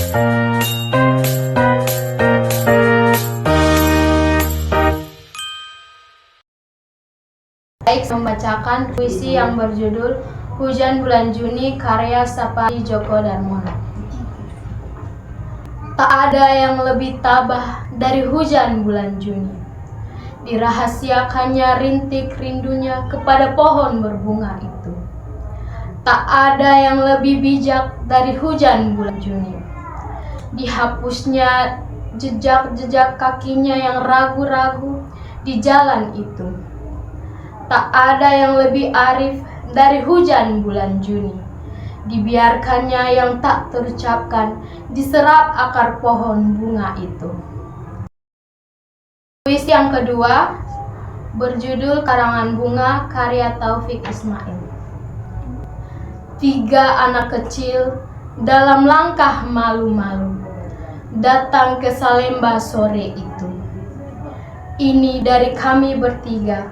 Baik, membacakan puisi yang berjudul Hujan Bulan Juni karya Sapardi Djoko Darmono. Tak ada yang lebih tabah dari hujan bulan Juni. Dirahasiakannya rintik rindunya kepada pohon berbunga itu. Tak ada yang lebih bijak dari hujan bulan Juni. Dihapusnya jejak-jejak kakinya yang ragu-ragu di jalan itu. Tak ada yang lebih arif dari hujan bulan Juni. Dibiarkannya yang tak terucapkan diserap akar pohon bunga itu. Puisi yang kedua berjudul Karangan Bunga karya Taufik Ismail. 3 anak kecil dalam langkah malu-malu datang ke Salemba sore itu. Ini dari kami bertiga,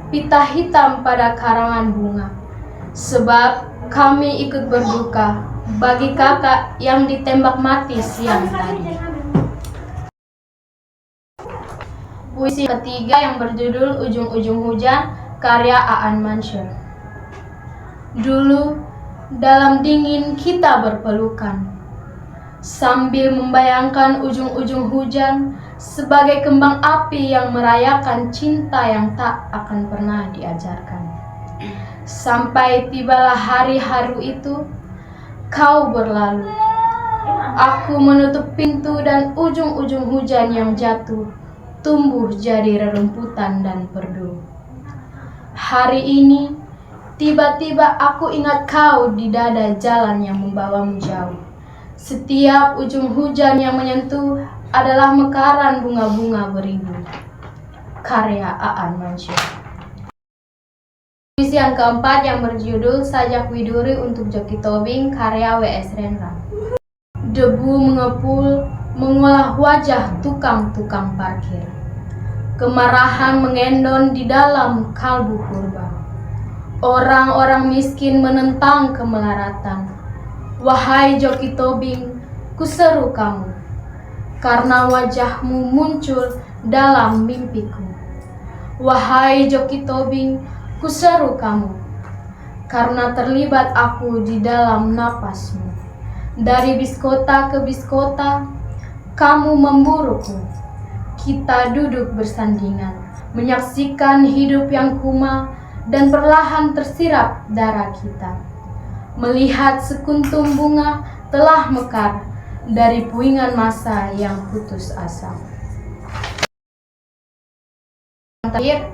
pita hitam pada karangan bunga, sebab kami ikut berduka bagi kakak yang ditembak mati siang tadi. Puisi ketiga yang berjudul Ujung-Ujung Hujan karya Aan Mansur. Dulu dalam dingin kita berpelukan, sambil membayangkan ujung-ujung hujan sebagai kembang api yang merayakan cinta yang tak akan pernah diajarkan. Sampai tibalah hari haru itu, kau berlalu. Aku menutup pintu dan ujung-ujung hujan yang jatuh tumbuh jadi rerumputan dan perdu. Hari ini, tiba-tiba aku ingat kau di dada jalan yang membawamu jauh. Setiap ujung hujan yang menyentuh adalah mekaran bunga-bunga beribu. Karya Aan Mansur. Puisi yang keempat yang berjudul Sajak Widuri untuk Joki Tobing karya W.S. Rendra. Debu mengepul mengolah wajah tukang-tukang parkir. Kemarahan mengendon di dalam kalbu purba. Orang-orang miskin menentang kemelaratan. Wahai Joki Tobing, kuseru kamu, karena wajahmu muncul dalam mimpiku. Wahai Joki Tobing, kuseru kamu, karena terlibat aku di dalam napasmu. Dari biskota ke biskota, kamu memburuku. Kita duduk bersandingan, menyaksikan hidup yang kumal dan perlahan tersirap darah kita. Melihat sekuntum bunga telah mekar dari puingan masa yang putus asa. Terakhir,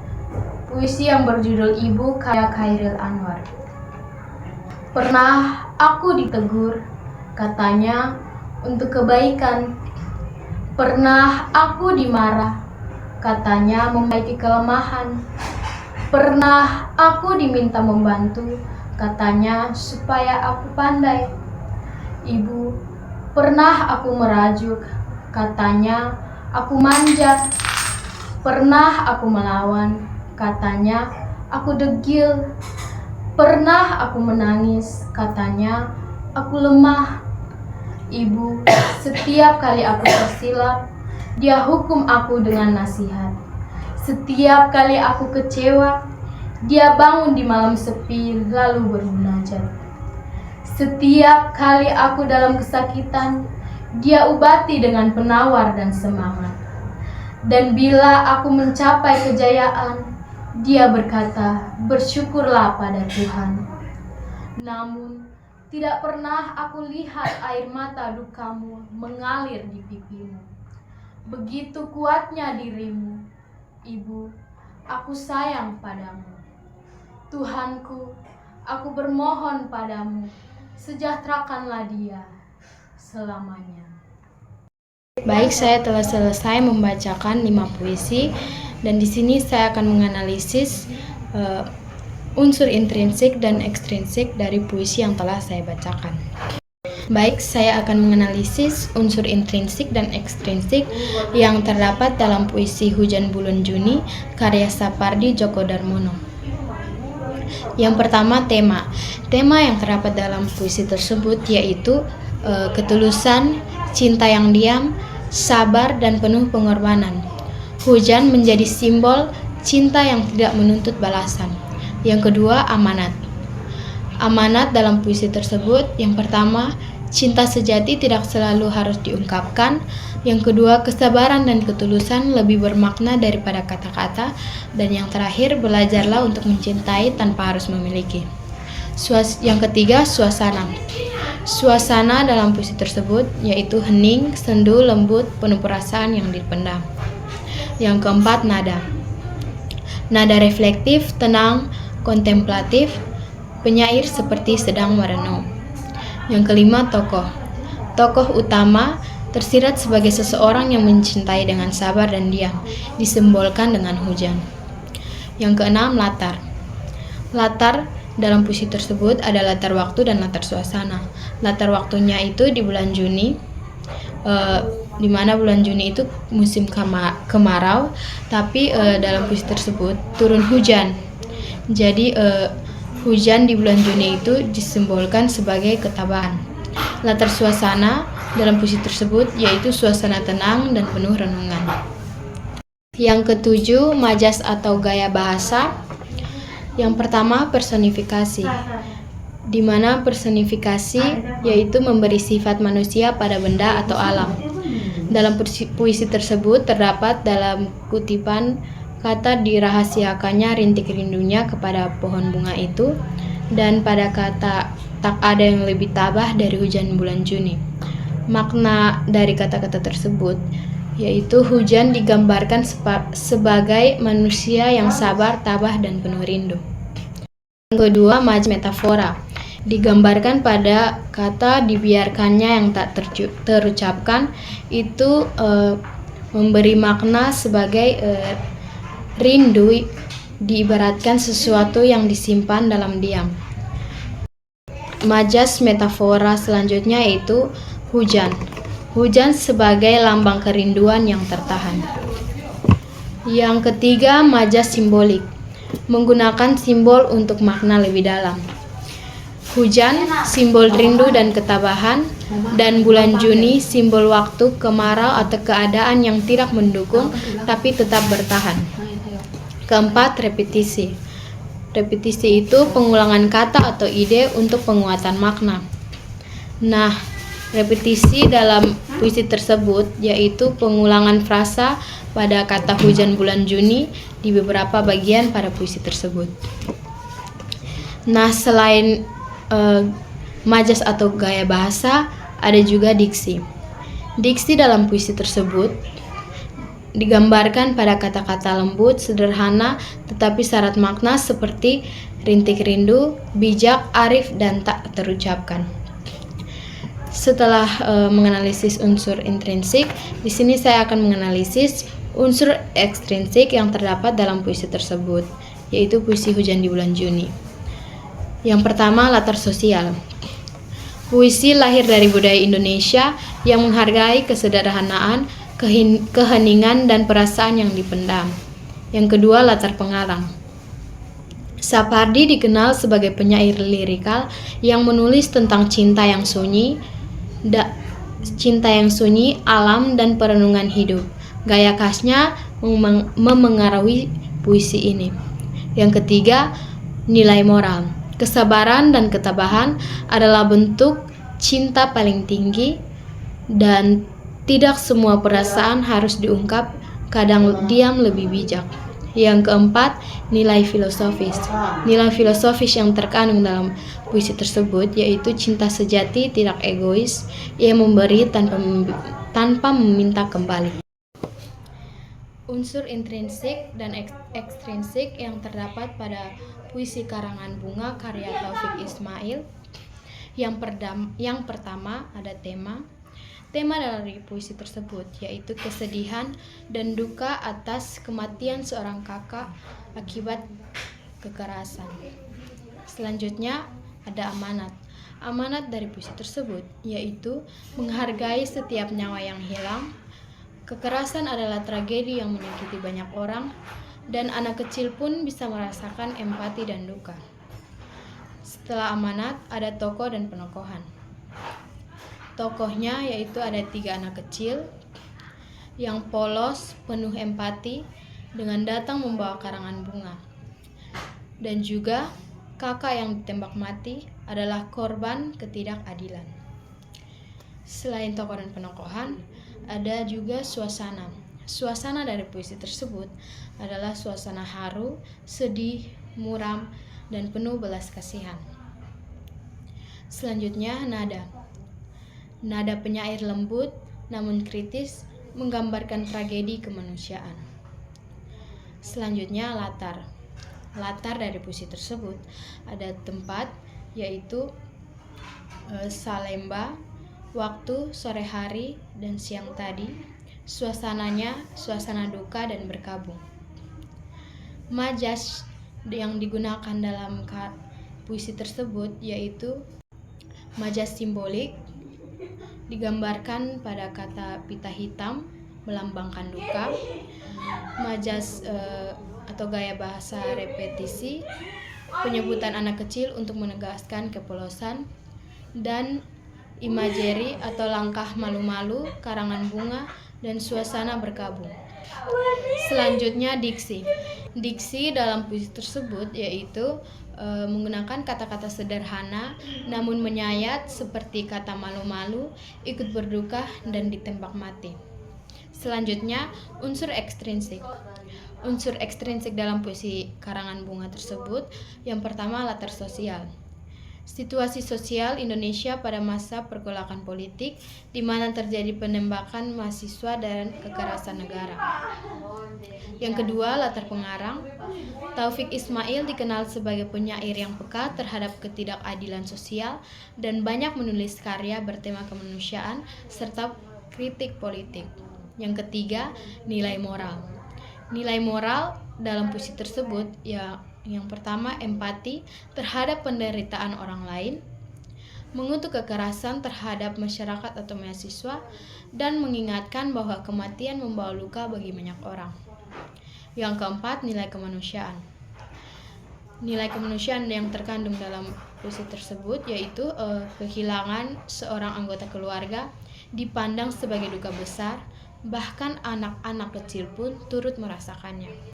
puisi yang berjudul Ibu karya Khairil Anwar. Pernah aku ditegur, katanya untuk kebaikan. Pernah aku dimarah, katanya membaiki kelemahan. Pernah aku diminta membantu, katanya supaya aku pandai. Ibu, pernah aku merajuk, katanya aku manja. Pernah aku melawan, katanya aku degil. Pernah aku menangis, katanya aku lemah. Ibu, setiap kali aku tersilap, dia hukum aku dengan nasihat. Setiap kali aku kecewa, dia bangun di malam sepi lalu bermunajat. Setiap kali aku dalam kesakitan, dia obati dengan penawar dan semangat. Dan bila aku mencapai kejayaan, dia berkata, bersyukurlah pada Tuhan. Namun, tidak pernah aku lihat air mata dukamu mengalir di pipimu. Begitu kuatnya dirimu, Ibu, aku sayang padamu. Tuhanku, aku bermohon padamu, sejahterakanlah dia selamanya. Baik, saya telah selesai membacakan 5 puisi dan di sini saya akan menganalisis unsur intrinsik dan ekstrinsik dari puisi yang telah saya bacakan. Baik, saya akan menganalisis unsur intrinsik dan ekstrinsik yang terdapat dalam puisi Hujan Bulan Juni karya Sapardi Djoko Darmono. Yang pertama, tema. Tema yang terdapat dalam puisi tersebut yaitu ketulusan, cinta yang diam, sabar, dan penuh pengorbanan. Hujan menjadi simbol cinta yang tidak menuntut balasan. Yang kedua, amanat. Amanat dalam puisi tersebut, yang pertama, cinta sejati tidak selalu harus diungkapkan. Yang kedua, kesabaran dan ketulusan lebih bermakna daripada kata-kata. Dan yang terakhir, belajarlah untuk mencintai tanpa harus memiliki. Yang ketiga, suasana. Suasana dalam puisi tersebut yaitu hening, sendu, lembut, penuh perasaan yang dipendam. Yang keempat, nada. Nada reflektif, tenang, kontemplatif, penyair seperti sedang merenung. Yang kelima, tokoh. Tokoh utama tersirat sebagai seseorang yang mencintai dengan sabar dan diam, disimbolkan dengan hujan. Yang keenam, latar. Latar dalam puisi tersebut ada latar waktu dan latar suasana. Latar waktunya itu di bulan Juni, di mana bulan Juni itu musim kemarau, tapi dalam puisi tersebut turun hujan. Jadi hujan di bulan Juni itu disimbolkan sebagai ketabahan. Latar suasana dalam puisi tersebut yaitu suasana tenang dan penuh renungan. Yang ketujuh, majas atau gaya bahasa. Yang pertama, personifikasi, di mana personifikasi yaitu memberi sifat manusia pada benda atau alam. Dalam puisi tersebut terdapat dalam kutipan kata dirahasiakannya rintik rindunya kepada pohon bunga itu, dan pada kata tak ada yang lebih tabah dari hujan bulan Juni. Makna dari kata-kata tersebut yaitu hujan digambarkan sebagai manusia yang sabar, tabah, dan penuh rindu. Yang kedua, majas metafora, digambarkan pada kata dibiarkannya yang tak terucapkan itu memberi makna sebagai rindu, diibaratkan sesuatu yang disimpan dalam diam. Majas metafora selanjutnya yaitu hujan. Hujan sebagai lambang kerinduan yang tertahan. Yang ketiga, majas simbolik, menggunakan simbol untuk makna lebih dalam. Hujan, simbol rindu dan ketabahan, dan bulan Juni, simbol waktu, kemarau atau keadaan yang tidak mendukung tapi tetap bertahan. Keempat, repetisi. Repetisi itu pengulangan kata atau ide untuk penguatan makna. Nah, repetisi dalam puisi tersebut yaitu pengulangan frasa pada kata hujan bulan Juni di beberapa bagian pada puisi tersebut. Nah, selain majas atau gaya bahasa, ada juga diksi. Diksi dalam puisi tersebut digambarkan pada kata-kata lembut, sederhana, tetapi syarat makna seperti rintik rindu, bijak, arif, dan tak terucapkan. Setelah menganalisis unsur intrinsik, di sini saya akan menganalisis unsur ekstrinsik yang terdapat dalam puisi tersebut, yaitu puisi Hujan di Bulan Juni. Yang pertama, latar sosial. Puisi lahir dari budaya Indonesia yang menghargai kesederhanaan, keheningan, dan perasaan yang dipendam. Yang kedua, latar pengarang. Sapardi dikenal sebagai penyair lirikal yang menulis tentang cinta yang sunyi, alam, dan perenungan hidup. Gaya khasnya memengaruhi puisi ini. Yang ketiga, nilai moral. Kesabaran dan ketabahan adalah bentuk cinta paling tinggi, dan tidak semua perasaan harus diungkap, kadang diam lebih bijak. Yang keempat, nilai filosofis. Nilai filosofis yang terkandung dalam puisi tersebut yaitu cinta sejati tidak egois, ia memberi tanpa meminta kembali. Unsur intrinsik dan ekstrinsik yang terdapat pada puisi karangan Bunga karya Taufik Ismail. Yang pertama ada tema. Tema dari puisi tersebut yaitu kesedihan dan duka atas kematian seorang kakak akibat kekerasan. Selanjutnya ada amanat. Amanat dari puisi tersebut yaitu menghargai setiap nyawa yang hilang. Kekerasan adalah tragedi yang menyakiti banyak orang, dan anak kecil pun bisa merasakan empati dan duka. Setelah amanat, ada tokoh dan penokohan. Tokohnya yaitu ada 3 anak kecil yang polos, penuh empati, dengan datang membawa karangan bunga. Dan juga kakak yang ditembak mati adalah korban ketidakadilan. Selain tokoh dan penokohan, ada juga suasana. Suasana dari puisi tersebut adalah suasana haru, sedih, muram, dan penuh belas kasihan. Selanjutnya, nada. Nada penyair lembut namun kritis menggambarkan tragedi kemanusiaan. Selanjutnya, latar. Latar dari puisi tersebut ada tempat, yaitu Salemba, waktu sore hari dan siang tadi. Suasananya suasana duka dan berkabung. Majas yang digunakan dalam puisi tersebut yaitu majas simbolik, digambarkan pada kata pita hitam melambangkan duka. Majas atau gaya bahasa repetisi, penyebutan anak kecil untuk menegaskan kepolosan, dan imajeri atau langkah malu-malu, karangan bunga, dan suasana berkabung. Selanjutnya, diksi. Diksi dalam puisi tersebut yaitu menggunakan kata-kata sederhana namun menyayat seperti kata malu-malu, ikut berduka, dan ditembak mati. Selanjutnya, unsur ekstrinsik. Unsur ekstrinsik dalam puisi karangan bunga tersebut yang pertama, latar sosial. Situasi sosial Indonesia pada masa pergolakan politik di mana terjadi penembakan mahasiswa dan kekerasan negara. Yang kedua, latar pengarang. Taufik Ismail dikenal sebagai penyair yang peka terhadap ketidakadilan sosial dan banyak menulis karya bertema kemanusiaan serta kritik politik. Yang ketiga, nilai moral. Nilai moral dalam puisi tersebut yang pertama, empati terhadap penderitaan orang lain, mengutuk kekerasan terhadap masyarakat atau mahasiswa, dan mengingatkan bahwa kematian membawa luka bagi banyak orang. Yang keempat, nilai kemanusiaan. Nilai kemanusiaan yang terkandung dalam puisi tersebut yaitu kehilangan seorang anggota keluarga dipandang sebagai duka besar, bahkan anak-anak kecil pun turut merasakannya.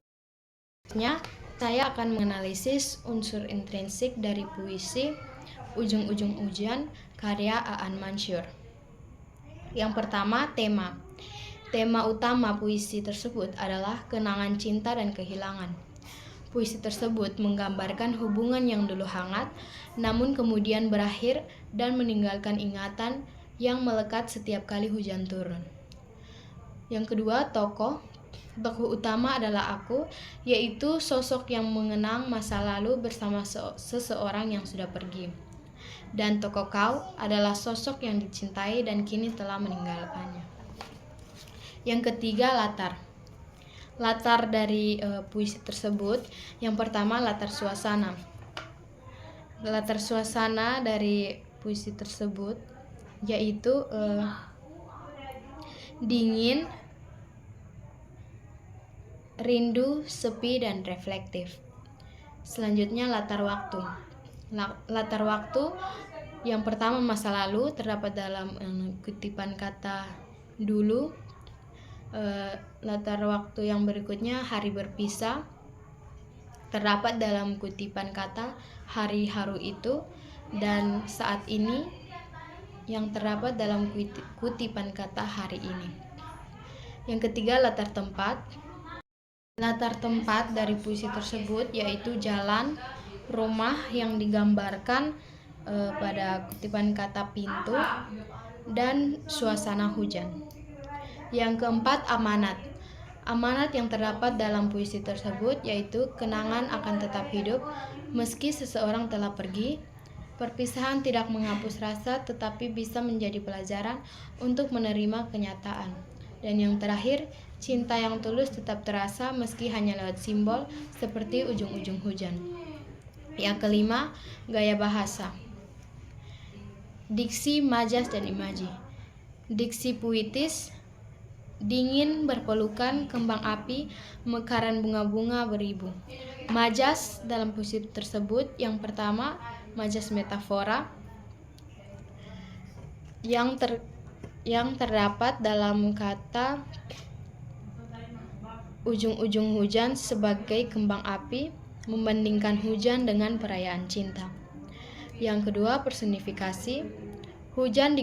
Saya akan menganalisis unsur intrinsik dari puisi Ujung-Ujung Hujan karya Aan Mansur. Yang pertama, tema. Tema utama puisi tersebut adalah kenangan cinta dan kehilangan. Puisi tersebut menggambarkan hubungan yang dulu hangat, namun kemudian berakhir dan meninggalkan ingatan yang melekat setiap kali hujan turun. Yang kedua, tokoh. Tokoh utama adalah aku, yaitu sosok yang mengenang masa lalu bersama seseorang yang sudah pergi. Dan tokoh kau adalah sosok yang dicintai dan kini telah meninggalkannya. Yang ketiga, latar. Latar dari puisi tersebut, yang pertama, latar suasana. Latar suasana dari puisi tersebut yaitu dingin, rindu, sepi, dan reflektif. Selanjutnya, latar waktu. Latar waktu yang pertama, masa lalu, terdapat dalam kutipan kata dulu. Latar waktu yang berikutnya, hari berpisah, terdapat dalam kutipan kata hari haru itu, dan saat ini yang terdapat dalam kutipan kata hari ini. Yang ketiga, latar tempat. Latar tempat dari puisi tersebut yaitu jalan, rumah yang digambarkan pada kutipan kata pintu, dan suasana hujan. Yang keempat, amanat. Amanat yang terdapat dalam puisi tersebut yaitu kenangan akan tetap hidup meski seseorang telah pergi. Perpisahan tidak menghapus rasa tetapi bisa menjadi pelajaran untuk menerima kenyataan. Dan yang terakhir, cinta yang tulus tetap terasa meski hanya lewat simbol seperti ujung-ujung hujan. Yang kelima, gaya bahasa. Diksi, majas, dan imaji. Diksi puitis, dingin berpelukan, kembang api, mekaran bunga-bunga beribu. Majas dalam puisi tersebut yang pertama, majas metafora yang terdapat dalam kata ujung-ujung hujan sebagai kembang api, membandingkan hujan dengan perayaan cinta. Yang kedua, personifikasi. Hujan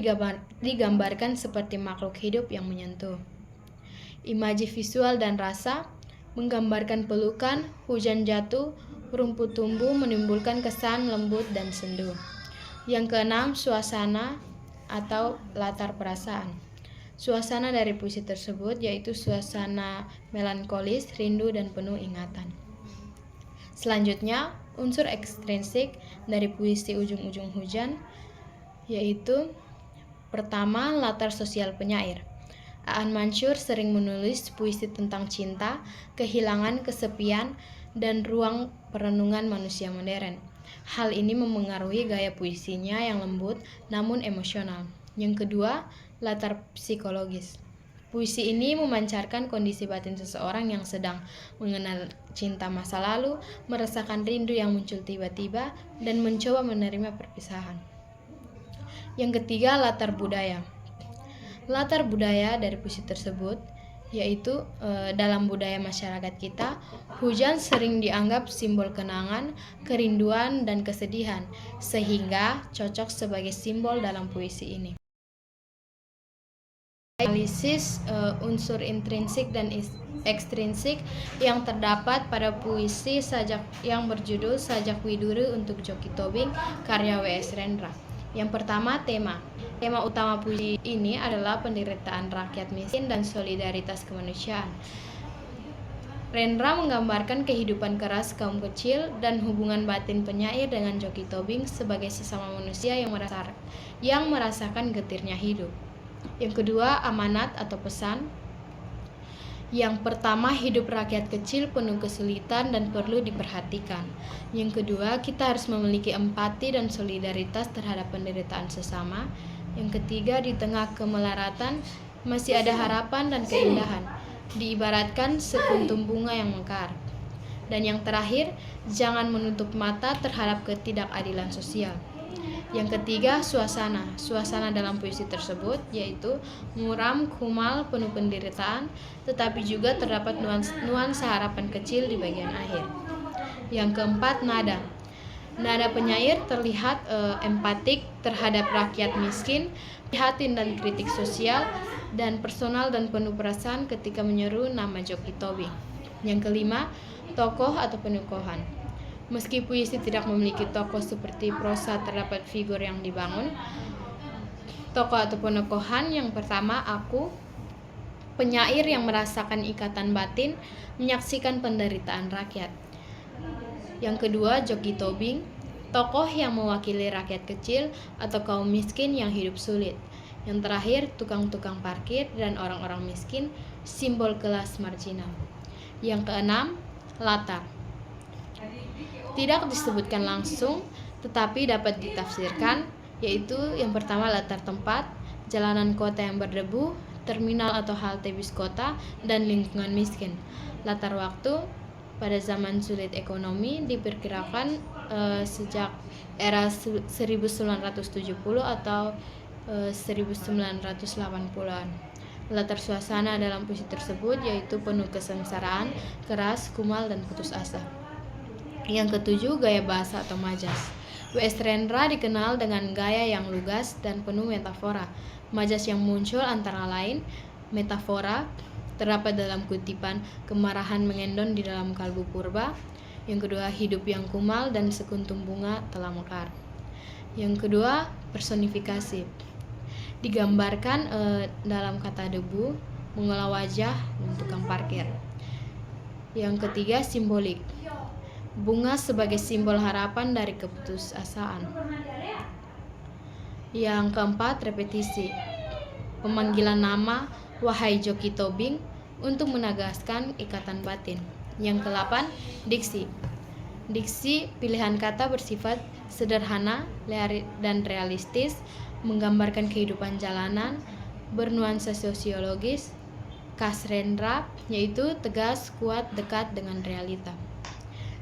digambarkan seperti makhluk hidup yang menyentuh. Imaji visual dan rasa menggambarkan pelukan, hujan jatuh, rumput tumbuh menimbulkan kesan lembut dan sendu. Yang keenam, suasana atau latar perasaan. Suasana dari puisi tersebut yaitu suasana melankolis, rindu, dan penuh ingatan. Selanjutnya, unsur ekstrinsik dari puisi Ujung-Ujung Hujan yaitu pertama, latar sosial penyair. Aan Mansur sering menulis puisi tentang cinta, kehilangan, kesepian, dan ruang perenungan manusia modern. Hal ini memengaruhi gaya puisinya yang lembut namun emosional. Yang kedua, latar psikologis. Puisi ini memancarkan kondisi batin seseorang yang sedang mengenal cinta masa lalu, merasakan rindu yang muncul tiba-tiba, dan mencoba menerima perpisahan. Yang ketiga, latar budaya. Latar budaya dari puisi tersebut yaitu dalam budaya masyarakat kita, hujan sering dianggap simbol kenangan, kerinduan, dan kesedihan, sehingga cocok sebagai simbol dalam puisi ini. Analisis unsur intrinsik dan ekstrinsik yang terdapat pada puisi Sajak yang berjudul Sajak Widuri untuk Joki Tobing karya W.S. Rendra. Yang pertama, tema. Tema utama puisi ini adalah penderitaan rakyat miskin dan solidaritas kemanusiaan. Rendra menggambarkan kehidupan keras kaum kecil dan hubungan batin penyair dengan Joki Tobing sebagai sesama manusia yang merasakan getirnya hidup. Yang kedua, amanat atau pesan. Yang pertama, hidup rakyat kecil penuh kesulitan dan perlu diperhatikan. Yang kedua, kita harus memiliki empati dan solidaritas terhadap penderitaan sesama. Yang ketiga, di tengah kemelaratan masih ada harapan dan keindahan, diibaratkan sekuntum bunga yang mekar. Dan yang terakhir, jangan menutup mata terhadap ketidakadilan sosial. Yang ketiga, suasana. Suasana dalam puisi tersebut yaitu muram, kumal, penuh penderitaan, tetapi juga terdapat nuansa harapan kecil di bagian akhir. Yang keempat, nada. Nada penyair terlihat empatik terhadap rakyat miskin, prihatin dan kritik sosial, dan personal dan penuh perasaan ketika menyeru nama Joki Tobing. Yang kelima, tokoh atau penukohan. Meski puisi tidak memiliki tokoh seperti prosa terdapat figur yang dibangun. Tokoh atau penukohan yang pertama, aku, penyair yang merasakan ikatan batin, menyaksikan penderitaan rakyat. Yang kedua, Joki Tobing, tokoh yang mewakili rakyat kecil atau kaum miskin yang hidup sulit. Yang terakhir, tukang-tukang parkir dan orang-orang miskin, simbol kelas marginal. Yang keenam, latar. Tidak disebutkan langsung, tetapi dapat ditafsirkan, yaitu yang pertama latar tempat, jalanan kota yang berdebu, terminal atau halte bis kota, dan lingkungan miskin. Latar waktu, pada zaman sulit ekonomi diperkirakan sejak era 1970 atau 1980-an. Latar suasana dalam puisi tersebut yaitu penuh kesengsaraan, keras, kumal, dan putus asa. Yang ketujuh, gaya bahasa atau majas. W.S. Rendra dikenal dengan gaya yang lugas dan penuh metafora. Majas yang muncul antara lain, metafora terdapat dalam kutipan kemarahan mengendon di dalam kalbu purba. Yang kedua, hidup yang kumal dan sekuntum bunga telah mekar. Yang kedua, personifikasi. Digambarkan dalam kata debu, mengolah wajah, dan tukang parkir. Yang ketiga, simbolik. Bunga sebagai simbol harapan dari keputusasaan. Yang keempat, repetisi. Pemanggilan nama, wahai Joki Tobing, untuk menegaskan ikatan batin. Yang kedelapan, diksi. Diksi, pilihan kata bersifat sederhana dan realistis, menggambarkan kehidupan jalanan, bernuansa sosiologis. Khas Rendra, yaitu tegas, kuat, dekat dengan realita.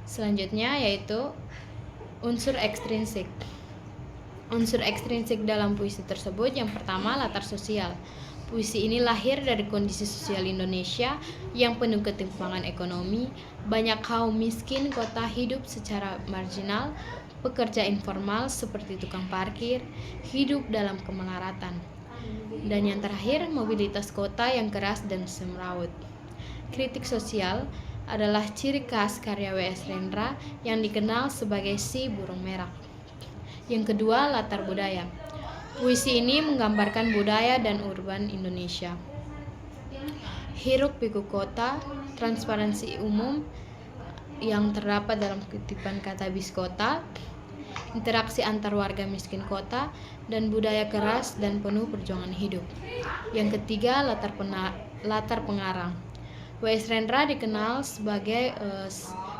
Selanjutnya yaitu Unsur ekstrinsik. Unsur ekstrinsik dalam puisi tersebut yang pertama latar sosial. Puisi ini lahir dari kondisi sosial Indonesia yang penuh ketimpangan ekonomi, banyak kaum miskin kota hidup secara marginal, pekerja informal seperti tukang parkir, hidup dalam kemelaratan. Dan yang terakhir, mobilitas kota yang keras dan semrawut. Kritik sosial adalah ciri khas karya W.S. Rendra yang dikenal sebagai si burung merah. Yang kedua, latar budaya. Puisi ini menggambarkan budaya dan urban Indonesia. Hiruk pikuk kota, transparansi umum yang terdapat dalam kutipan kata biskota, interaksi antar warga miskin kota, dan budaya keras dan penuh perjuangan hidup. Yang ketiga, latar pengarang. W.S. Rendra dikenal sebagai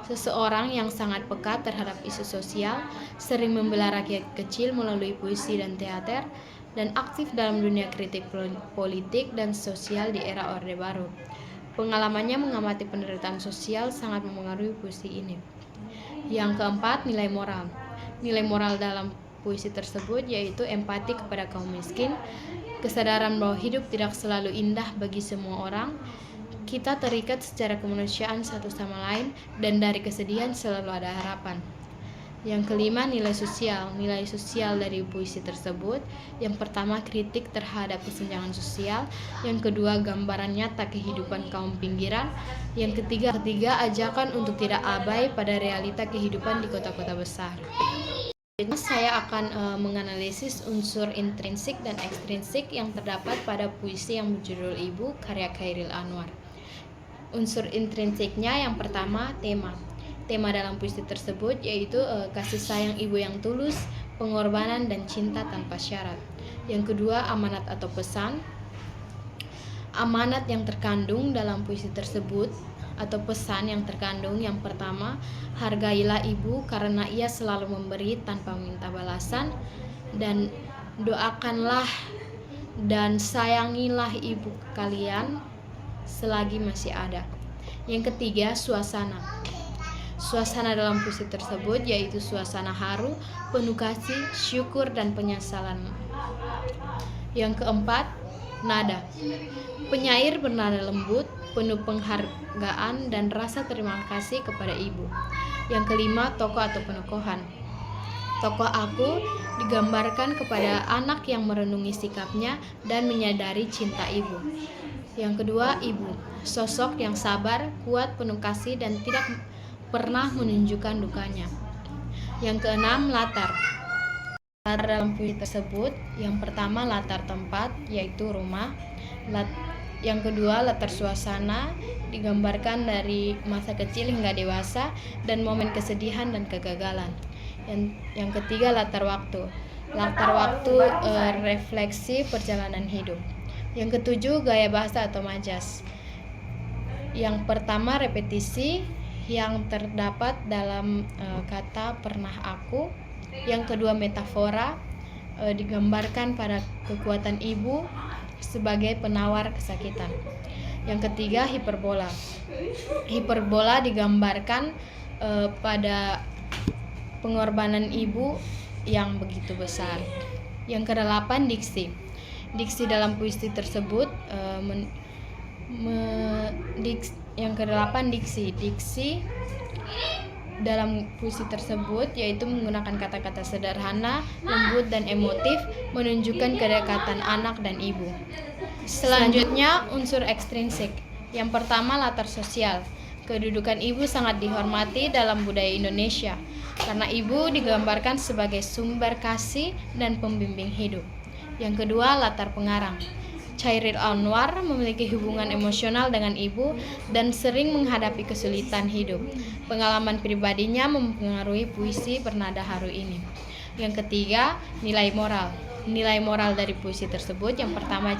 seseorang yang sangat peka terhadap isu sosial, sering membela rakyat kecil melalui puisi dan teater, dan aktif dalam dunia kritik politik dan sosial di era Orde Baru. Pengalamannya mengamati penderitaan sosial sangat memengaruhi puisi ini. Yang keempat, nilai moral. Nilai moral dalam puisi tersebut yaitu empati kepada kaum miskin, kesadaran bahwa hidup tidak selalu indah bagi semua orang, kita terikat secara kemanusiaan satu sama lain, dan dari kesedihan selalu ada harapan. Yang kelima, nilai sosial. Nilai sosial dari puisi tersebut, yang pertama kritik terhadap kesenjangan sosial, yang kedua gambaran nyata kehidupan kaum pinggiran, yang ketiga ajakan untuk tidak abai pada realita kehidupan di kota-kota besar. Saya akan menganalisis unsur intrinsik dan ekstrinsik yang terdapat pada puisi yang berjudul Ibu karya Chairil Anwar. Unsur intrinsiknya yang pertama, tema. Tema dalam puisi tersebut yaitu kasih sayang ibu yang tulus, pengorbanan dan cinta tanpa syarat. Yang kedua, amanat atau pesan. Amanat yang terkandung dalam puisi tersebut atau pesan yang terkandung yang pertama, hargailah ibu karena ia selalu memberi tanpa minta balasan, dan doakanlah dan sayangilah ibu kalian selagi masih ada. Yang ketiga, suasana. Suasana dalam puisi tersebut yaitu suasana haru, penuh kasih, syukur dan penyesalan. Yang keempat, nada. Penyair bernada lembut, penuh penghargaan dan rasa terima kasih kepada ibu. Yang kelima, tokoh atau penokohan. Tokoh aku digambarkan kepada anak yang merenungi sikapnya dan menyadari cinta ibu. Yang kedua, ibu, sosok yang sabar, kuat, penuh kasih dan tidak pernah menunjukkan dukanya. Yang keenam, latar. Latar dalam puisi tersebut, yang pertama latar tempat yaitu rumah. Yang kedua, latar suasana digambarkan dari masa kecil hingga dewasa dan momen kesedihan dan kegagalan. Yang ketiga, latar waktu. Latar waktu refleksi perjalanan hidup. Yang ketujuh, gaya bahasa atau majas. Yang pertama, repetisi yang terdapat dalam kata pernah aku. Yang kedua, metafora digambarkan pada kekuatan ibu sebagai penawar kesakitan. Yang ketiga, hiperbola. Hiperbola digambarkan pada pengorbanan ibu yang begitu besar. Yang kedelapan, diksi. Diksi dalam puisi tersebut yang kedelapan, diksi. Diksi dalam puisi tersebut yaitu menggunakan kata-kata sederhana, lembut dan emotif, menunjukkan kedekatan anak dan ibu. Selanjutnya, unsur ekstrinsik. Yang pertama, latar sosial. Kedudukan ibu sangat dihormati dalam budaya Indonesia karena ibu digambarkan sebagai sumber kasih dan pembimbing hidup. Yang kedua, latar pengarang. Chairil Anwar memiliki hubungan emosional dengan ibu dan sering menghadapi kesulitan hidup. Pengalaman pribadinya mempengaruhi puisi bernada haru ini. Yang ketiga, nilai moral. Nilai moral dari puisi tersebut yang pertama,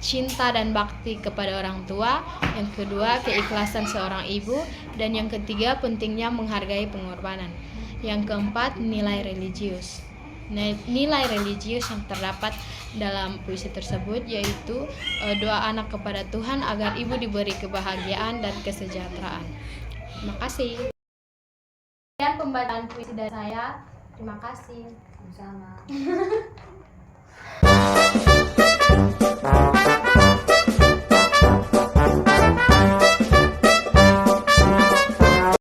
cinta dan bakti kepada orang tua. Yang kedua, keikhlasan seorang ibu. Dan yang ketiga, pentingnya menghargai pengorbanan. Yang keempat, nilai religius. Nilai religius yang terdapat dalam puisi tersebut yaitu doa anak kepada Tuhan agar ibu diberi kebahagiaan dan kesejahteraan. Terima kasih. Sekian pembacaan puisi dari saya. Terima kasih. Sama.